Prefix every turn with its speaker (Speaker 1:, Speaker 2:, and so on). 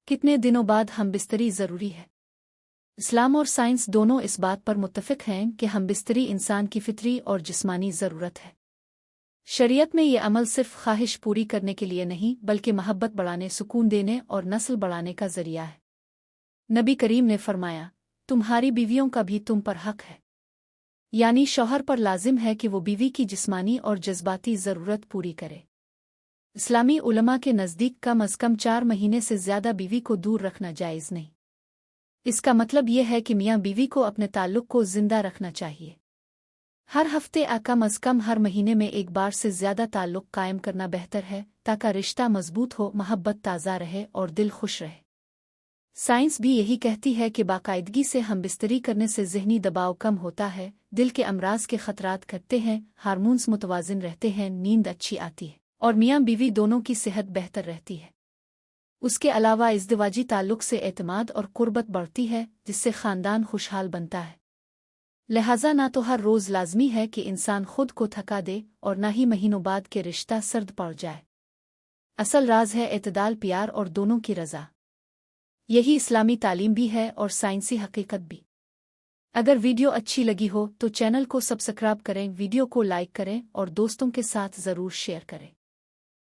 Speaker 1: کتنے دنوں بعد ہم بستری ضروری ہے؟ اسلام اور سائنس دونوں اس بات پر متفق ہیں کہ ہم بستری انسان کی فطری اور جسمانی ضرورت ہے۔ شریعت میں یہ عمل صرف خواہش پوری کرنے کے لیے نہیں بلکہ محبت بڑھانے، سکون دینے اور نسل بڑھانے کا ذریعہ ہے۔ نبی کریم نے فرمایا، تمہاری بیویوں کا بھی تم پر حق ہے، یعنی شوہر پر لازم ہے کہ وہ بیوی کی جسمانی اور جذباتی ضرورت پوری کرے۔ اسلامی علماء کے نزدیک کم از کم 4 مہینے سے زیادہ بیوی کو دور رکھنا جائز نہیں۔ اس کا مطلب یہ ہے کہ میاں بیوی کو اپنے تعلق کو زندہ رکھنا چاہیے۔ ہر ہفتے کم از کم ہر مہینے میں ایک بار سے زیادہ تعلق قائم کرنا بہتر ہے تاکہ رشتہ مضبوط ہو، محبت تازہ رہے اور دل خوش رہے۔ سائنس بھی یہی کہتی ہے کہ باقاعدگی سے ہم بستری کرنے سے ذہنی دباؤ کم ہوتا ہے، دل کے امراض کے خطرات گھٹتے ہیں، ہارمونز متوازن رہتے ہیں، نیند اچھی آتی ہے اور میاں بیوی دونوں کی صحت بہتر رہتی ہے۔ اس کے علاوہ ازدواجی تعلق سے اعتماد اور قربت بڑھتی ہے، جس سے خاندان خوشحال بنتا ہے۔ لہٰذا نہ تو ہر روز لازمی ہے کہ انسان خود کو تھکا دے اور نہ ہی مہینوں بعد کے رشتہ سرد پڑ جائے۔ اصل راز ہے اعتدال، پیار اور دونوں کی رضا۔ یہی اسلامی تعلیم بھی ہے اور سائنسی حقیقت بھی۔ اگر ویڈیو اچھی لگی ہو تو چینل کو سبسکرائب کریں، ویڈیو کو لائک کریں اور دوستوں کے ساتھ ضرور شیئر کریں۔